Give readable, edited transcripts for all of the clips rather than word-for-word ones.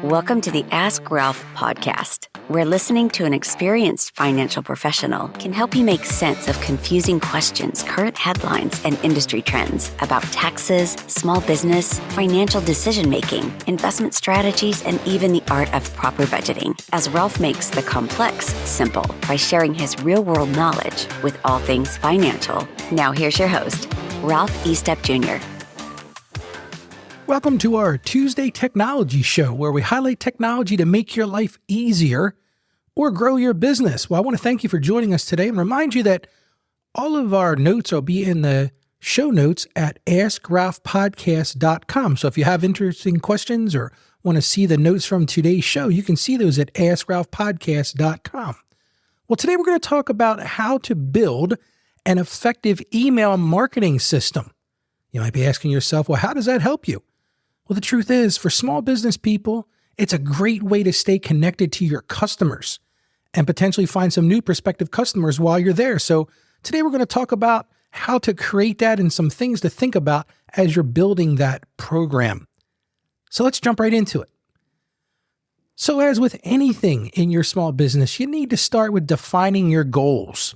Welcome to the Ask Ralph podcast, where listening to an experienced financial professional can help you make sense of confusing questions, current headlines, and industry trends about taxes, small business, financial decision-making, investment strategies, and even the art of proper budgeting, as Ralph makes the complex simple by sharing his real-world knowledge with all things financial. Now here's your host, Ralph Estep Jr. Welcome to our Tuesday Technology Show, where we highlight technology to make your life easier or grow your business. Well, I want to thank you for joining us today and remind you that all of our notes will be in the show notes at AskRalphPodcast.com. So if you have interesting questions or want to see the notes from today's show, you can see those at AskRalphPodcast.com. Well, today we're going to talk about how to build an effective email marketing system. You might be asking yourself, well, how does that help you? Well, the truth is, for small business people, it's a great way to stay connected to your customers and potentially find some new prospective customers while you're there. So today we're going to talk about how to create that and some things to think about as you're building that program. So let's jump right into it. So as with anything in your small business, you need to start with defining your goals.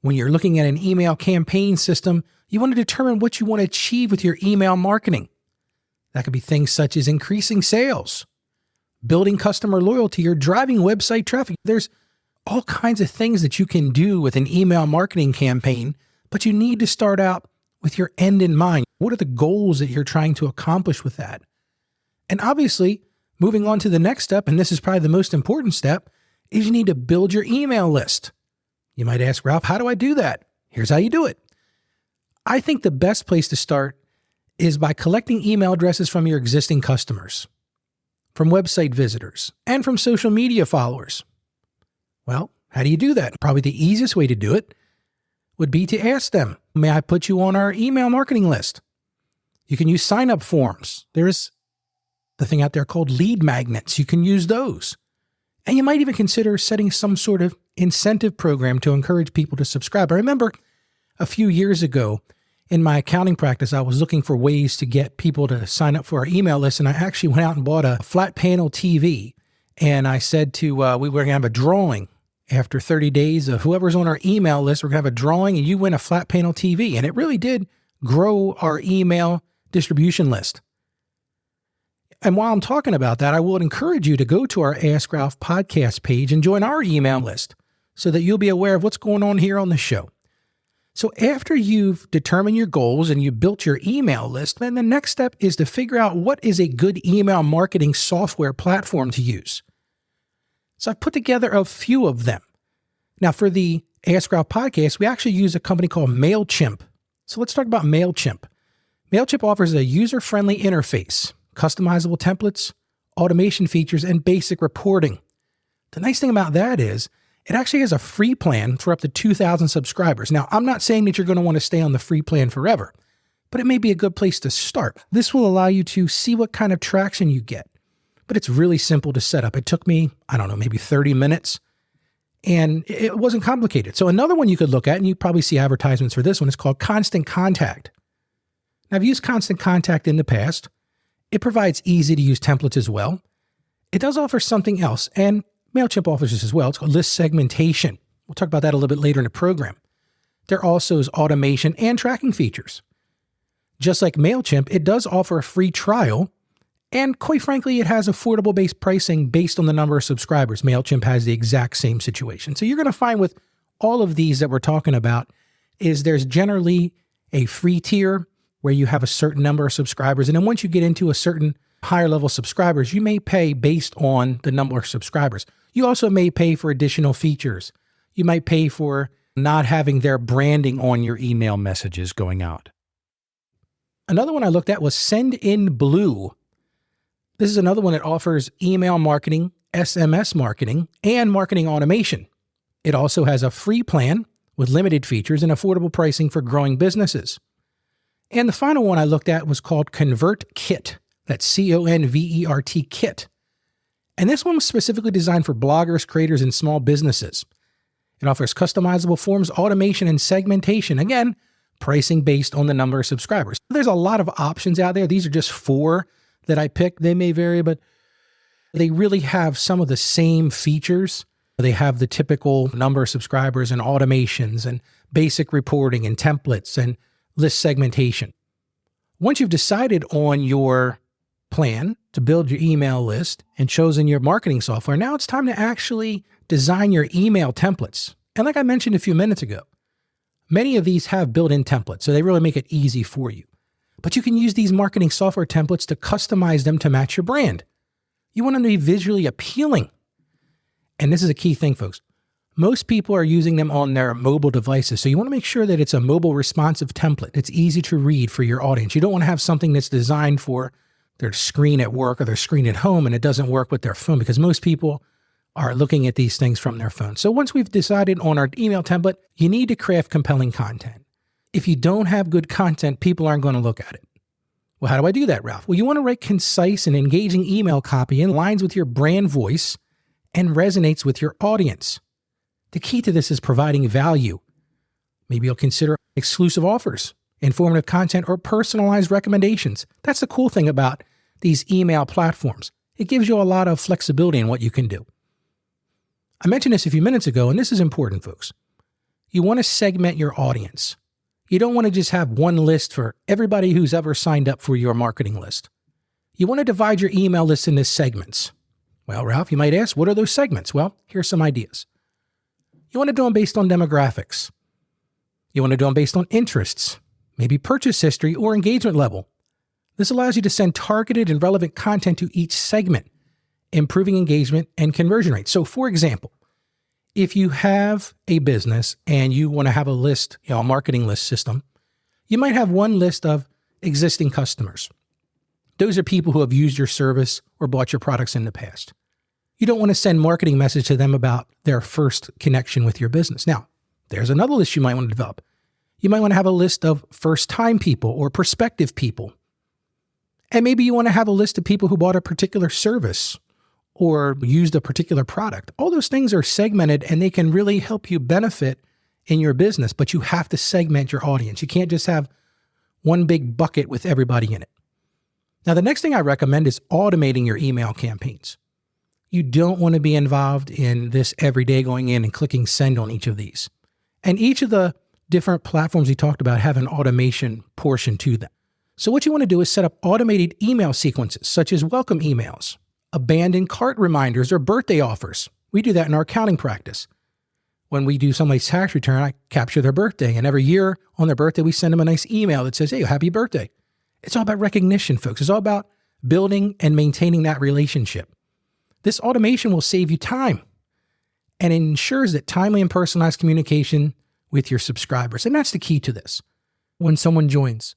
When you're looking at an email campaign system, you want to determine what you want to achieve with your email marketing. That could be things such as increasing sales, building customer loyalty, or driving website traffic. There's all kinds of things that you can do with an email marketing campaign, but you need to start out with your end in mind. What are the goals that you're trying to accomplish with that? And obviously, moving on to the next step, and this is probably the most important step, is you need to build your email list. You might ask, Ralph, how do I do that? Here's how you do it. I think the best place to start is by collecting email addresses from your existing customers, from website visitors, and from social media followers. Well, how do you do that? Probably the easiest way to do it would be to ask them, may I put you on our email marketing list? You can use sign-up forms. There's the thing out there called lead magnets. You can use those. And you might even consider setting some sort of incentive program to encourage people to subscribe. I remember a few years ago, in my accounting practice, I was looking for ways to get people to sign up for our email list, and I actually went out and bought a flat panel TV, and I said we were going to have a drawing. After 30 days of whoever's on our email list, we're going to have a drawing, and you win a flat panel TV, and it really did grow our email distribution list. And while I'm talking about that, I will encourage you to go to our Ask Ralph podcast page and join our email list so that you'll be aware of what's going on here on the show. So after you've determined your goals and you've built your email list, then the next step is to figure out what is a good email marketing software platform to use. So I've put together a few of them. Now for the Ask Ralph podcast, we actually use a company called MailChimp. So let's talk about MailChimp. MailChimp offers a user-friendly interface, customizable templates, automation features, and basic reporting. The nice thing about that is it actually has a free plan for up to 2,000 subscribers. Now, I'm not saying that you're going to want to stay on the free plan forever, but it may be a good place to start. This will allow you to see what kind of traction you get, but it's really simple to set up. It took me, maybe 30 minutes, and it wasn't complicated. So another one you could look at, and you probably see advertisements for this one, is called Constant Contact. Now, I've used Constant Contact in the past. It provides easy-to-use templates as well. It does offer something else, and MailChimp offers this as well. It's called list segmentation. We'll talk about that a little bit later in the program. There also is automation and tracking features. Just like MailChimp, it does offer a free trial, and quite frankly, it has affordable based pricing based on the number of subscribers. MailChimp has the exact same situation. So you're going to find with all of these that we're talking about is there's generally a free tier where you have a certain number of subscribers, and then once you get into a certain higher level subscribers, you may pay based on the number of subscribers. You also may pay for additional features. You might pay for not having their branding on your email messages going out. Another one I looked at was Sendinblue. This is another one that offers email marketing, SMS marketing, and marketing automation. It also has a free plan with limited features and affordable pricing for growing businesses. And the final one I looked at was called ConvertKit. That's ConvertKit. Kit. And this one was specifically designed for bloggers, creators, and small businesses. It offers customizable forms, automation, and segmentation. Again, pricing based on the number of subscribers. There's a lot of options out there. These are just 4 that I picked. They may vary, but They really have some of the same features. They have the typical number of subscribers and automations and basic reporting and templates and list segmentation. Once you've decided on your plan to build your email list and chosen your marketing software, now it's time to actually design your email templates. And like I mentioned a few minutes ago, many of these have built-in templates, so they really make it easy for you. But you can use these marketing software templates to customize them to match your brand. You want them to be visually appealing. And this is a key thing, folks. Most people are using them on their mobile devices, so you want to make sure that it's a mobile responsive template. It's easy to read for your audience. You don't want to have something that's designed for their screen at work or their screen at home and it doesn't work with their phone, because most people are looking at these things from their phone. So once we've decided on our email template, you need to craft compelling content. If you don't have good content, people aren't going to look at it. Well, how do I do that, Ralph? Well, you want to write concise and engaging email copy in lines with your brand voice and resonates with your audience. The key to this is providing value. Maybe you'll consider exclusive offers, informative content, or personalized recommendations. That's the cool thing about these email platforms. It gives you a lot of flexibility in what you can do. I mentioned this a few minutes ago, and this is important, folks. You want to segment your audience. You don't want to just have one list for everybody who's ever signed up for your marketing list. You want to divide your email list into segments. Well, Ralph, you might ask, what are those segments? Well, here's some ideas. You want to do them based on demographics. You want to do them based on interests, maybe purchase history or engagement level. This allows you to send targeted and relevant content to each segment, improving engagement and conversion rates. So for example, if you have a business and you want to have a list, a marketing list system, you might have one list of existing customers. Those are people who have used your service or bought your products in the past. You don't want to send marketing message to them about their first connection with your business. Now, there's another list you might want to develop. You might want to have a list of first-time people or prospective people. And maybe you want to have a list of people who bought a particular service or used a particular product. All those things are segmented and they can really help you benefit in your business, but you have to segment your audience. You can't just have one big bucket with everybody in it. Now, the next thing I recommend is automating your email campaigns. You don't want to be involved in this every day going in and clicking send on each of these. And each of the different platforms we talked about have an automation portion to them. So what you want to do is set up automated email sequences, such as welcome emails, abandoned cart reminders, or birthday offers. We do that in our accounting practice. When we do somebody's tax return, I capture their birthday, and every year on their birthday, we send them a nice email that says, hey, happy birthday. It's all about recognition, folks. It's all about building and maintaining that relationship. This automation will save you time and ensures that timely and personalized communication with your subscribers. And that's the key to this. When someone joins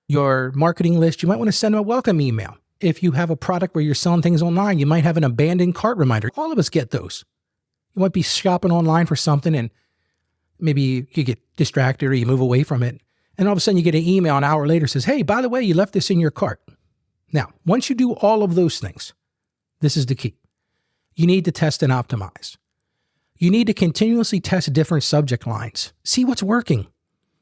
your marketing list, you might want to send them a welcome email. If you have a product where you're selling things online, you might have an abandoned cart reminder. All of us get those. You might be shopping online for something and maybe you get distracted or you move away from it. And all of a sudden you get an email an hour later that says, hey, by the way, you left this in your cart. Now, once you do all of those things, this is the key. You need to test and optimize. You need to continuously test different subject lines. See what's working.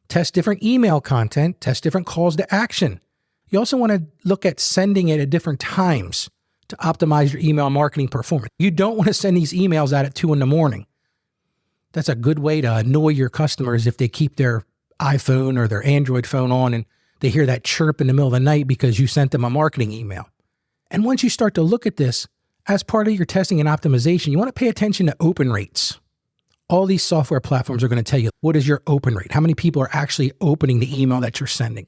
Test different email content. Test different calls to action. You also want to look at sending it at different times to optimize your email marketing performance. You don't want to send these emails out at 2 a.m. That's a good way to annoy your customers if they keep their iPhone or their Android phone on and they hear that chirp in the middle of the night because you sent them a marketing email. And once you start to look at this as part of your testing and optimization, you want to pay attention to open rates. All these software platforms are going to tell you, what is your open rate? How many people are actually opening the email that you're sending?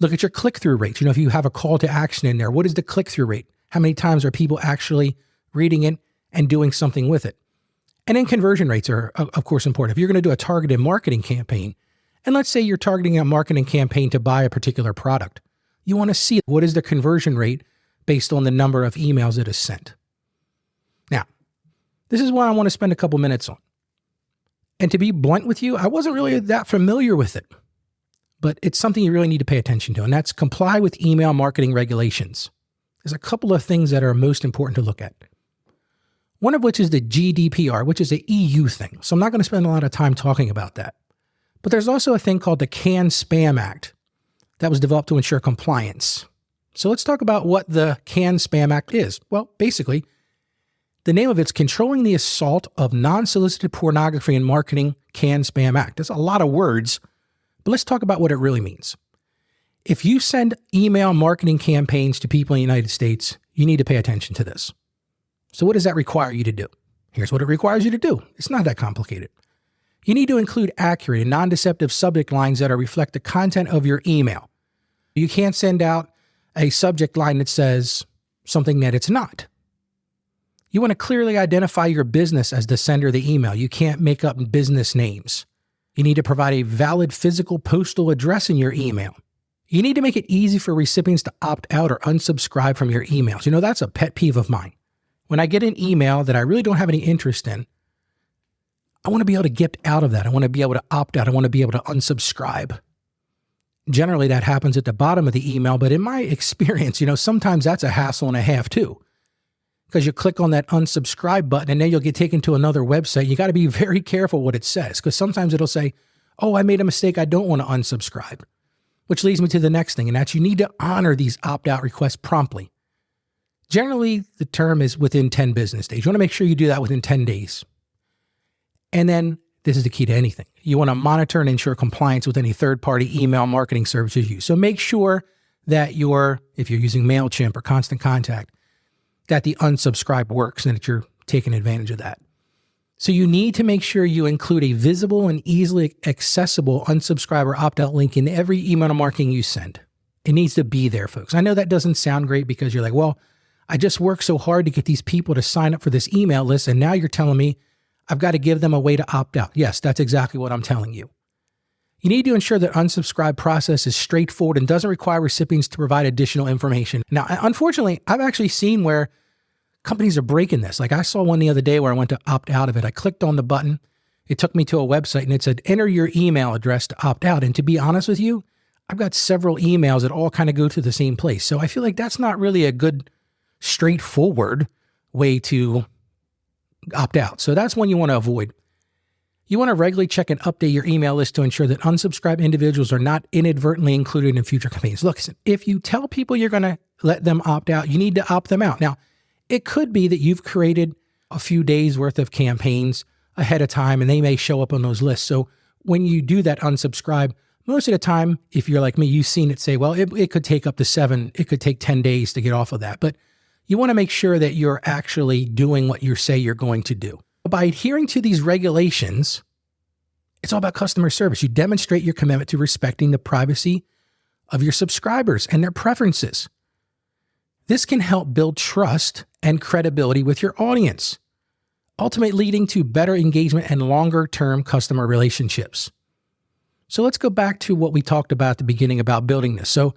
Look at your click-through rates. If you have a call to action in there, what is the click-through rate? How many times are people actually reading it and doing something with it? And then conversion rates are, of course, important. If you're going to do a targeted marketing campaign, and let's say you're targeting a marketing campaign to buy a particular product, you want to see what is the conversion rate based on the number of emails it is sent. Now, this is what I want to spend a couple minutes on. And to be blunt with you, I wasn't really that familiar with it, but it's something you really need to pay attention to, and that's comply with email marketing regulations. There's a couple of things that are most important to look at. One of which is the GDPR, which is an EU thing. So I'm not going to spend a lot of time talking about that. But there's also a thing called the CAN-SPAM Act that was developed to ensure compliance. So let's talk about what the CAN-SPAM Act is. Well, basically, the name of it's Controlling the Assault of Non-Solicited Pornography and Marketing CAN-SPAM Act. That's a lot of words, but let's talk about what it really means. If you send email marketing campaigns to people in the United States, you need to pay attention to this. So what does that require you to do? Here's what it requires you to do. It's not that complicated. You need to include accurate and non-deceptive subject lines that reflect the content of your email. You can't send out a subject line that says something that it's not. You want to clearly identify your business as the sender of the email. You can't make up business names. You need to provide a valid physical postal address in your email. You need to make it easy for recipients to opt out or unsubscribe from your emails. You know, that's a pet peeve of mine. When I get an email that I really don't have any interest in, I want to be able to get out of that. I want to be able to opt out. I want to be able to unsubscribe. Generally, that happens at the bottom of the email, but in my experience, sometimes that's a hassle and a half too. Because you click on that unsubscribe button and then you'll get taken to another website. You got to be very careful what it says, because sometimes it'll say, oh, I made a mistake. I don't want to unsubscribe. Which leads me to the next thing, and that's you need to honor these opt-out requests promptly. Generally, the term is within 10 business days. You want to make sure you do that within 10 days. And then, this is the key to anything. You want to monitor and ensure compliance with any third-party email marketing services you use. So make sure that if you're using MailChimp or Constant Contact, that the unsubscribe works and that you're taking advantage of that. So you need to make sure you include a visible and easily accessible unsubscribe or opt-out link in every email marketing you send. It needs to be there, folks. I know that doesn't sound great because you're like, well, I just worked so hard to get these people to sign up for this email list, and now you're telling me I've got to give them a way to opt out. Yes, that's exactly what I'm telling you. You need to ensure that unsubscribe process is straightforward and doesn't require recipients to provide additional information. Now, unfortunately, I've actually seen where companies are breaking this. Like I saw one the other day where I went to opt out of it. I clicked on the button. It took me to a website and it said, enter your email address to opt out. And to be honest with you, I've got several emails that all kind of go to the same place. So I feel like that's not really a good, straightforward way to opt out. So that's one you want to avoid. You want to regularly check and update your email list to ensure that unsubscribed individuals are not inadvertently included in future campaigns. Look, if you tell people you're going to let them opt out, you need to opt them out. Now, it could be that you've created a few days worth of campaigns ahead of time and they may show up on those lists. So when you do that unsubscribe, most of the time, if you're like me, you've seen it say, well, it could take up to 7, it could take 10 days to get off of that. But you want to make sure that you're actually doing what you say you're going to do. By adhering to these regulations, it's all about customer service. You demonstrate your commitment to respecting the privacy of your subscribers and their preferences. This can help build trust and credibility with your audience, ultimately leading to better engagement and longer-term customer relationships. So let's go back to what we talked about at the beginning about building this. So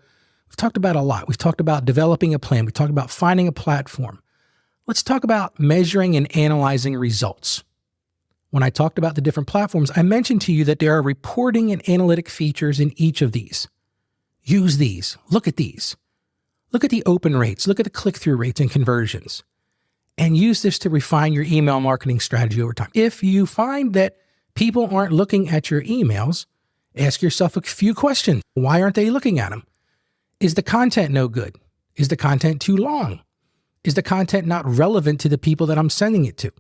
we've talked about a lot. We've talked about developing a plan. We talked about finding a platform. Let's talk about measuring and analyzing results. When I talked about the different platforms, I mentioned to you that there are reporting and analytic features in each of these. Use these. Look at these. Look at the open rates. Look at the click-through rates and conversions. And use this to refine your email marketing strategy over time. If you find that people aren't looking at your emails, ask yourself a few questions. Why aren't they looking at them? Is the content no good? Is the content too long? Is the content not relevant to the people that I'm sending it to?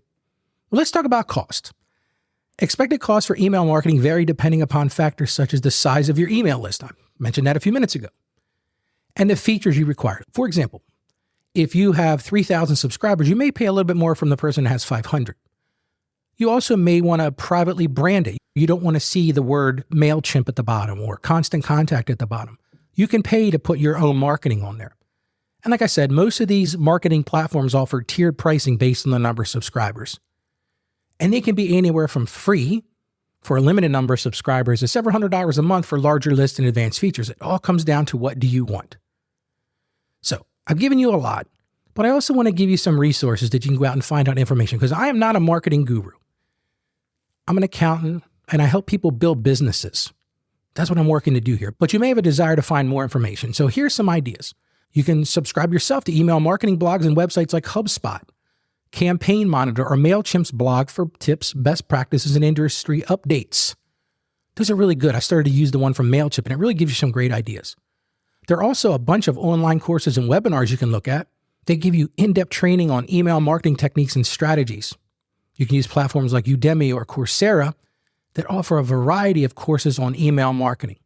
Well, let's talk about cost. Expected costs for email marketing vary depending upon factors such as the size of your email list. I mentioned that a few minutes ago. And the features you require. For example, if you have 3,000 subscribers, you may pay a little bit more from the person that has 500. You also may want to privately brand it. You don't want to see the word MailChimp at the bottom or Constant Contact at the bottom. You can pay to put your own marketing on there. And like I said, most of these marketing platforms offer tiered pricing based on the number of subscribers. And they can be anywhere from free for a limited number of subscribers to several $100s a month for larger lists and advanced features. It all comes down to what do you want. So I've given you a lot, but I also want to give you some resources that you can go out and find out information because I am not a marketing guru. I'm an accountant and I help people build businesses. That's what I'm working to do here. But you may have a desire to find more information. So here's some ideas. You can subscribe yourself to email marketing blogs and websites like HubSpot, Campaign Monitor, or MailChimp's blog for tips, best practices, and industry updates. Those are really good. I started to use the one from MailChimp, and it really gives you some great ideas. There are also a bunch of online courses and webinars you can look at. They give you in-depth training on email marketing techniques and strategies. You can use platforms like Udemy or Coursera that offer a variety of courses on email marketing.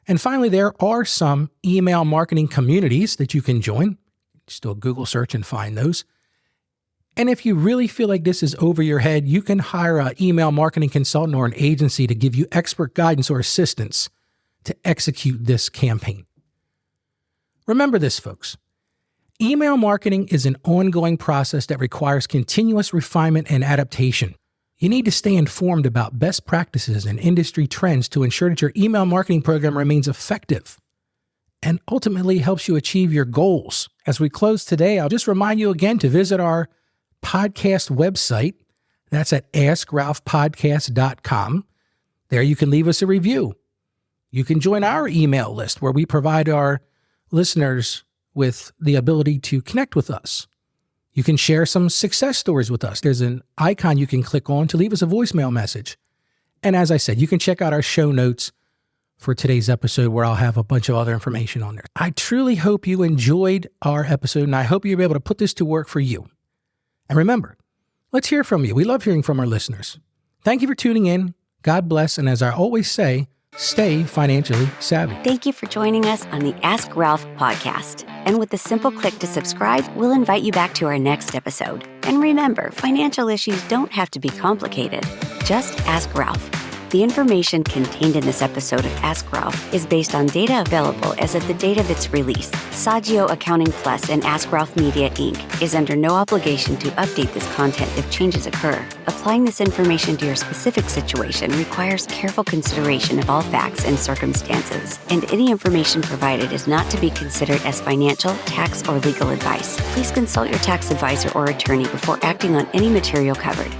And finally, there are some email marketing communities that you can join. Just do a Google search and find those. And if you really feel like this is over your head, you can hire an email marketing consultant or an agency to give you expert guidance or assistance to execute this campaign. Remember this, folks. Email marketing is an ongoing process that requires continuous refinement and adaptation. You need to stay informed about best practices and industry trends to ensure that your email marketing program remains effective and ultimately helps you achieve your goals. As we close today, I'll just remind you again to visit our podcast website. That's at askralphpodcast.com. There you can leave us a review. You can join our email list where we provide our listeners with the ability to connect with us. You can share some success stories with us. There's an icon you can click on to leave us a voicemail message. And as I said, you can check out our show notes for today's episode where I'll have a bunch of other information on there. I truly hope you enjoyed our episode, and I hope you'll be able to put this to work for you. And remember, let's hear from you. We love hearing from our listeners. Thank you for tuning in. God bless. And as I always say, stay financially savvy. Thank you for joining us on the Ask Ralph podcast. And with a simple click to subscribe, we'll invite you back to our next episode. And remember, financial issues don't have to be complicated. Just ask Ralph. The information contained in this episode of Ask Ralph is based on data available as of the date of its release. Saggio Accounting Plus and Ask Ralph Media, Inc. is under no obligation to update this content if changes occur. Applying this information to your specific situation requires careful consideration of all facts and circumstances, and any information provided is not to be considered as financial, tax, or legal advice. Please consult your tax advisor or attorney before acting on any material covered.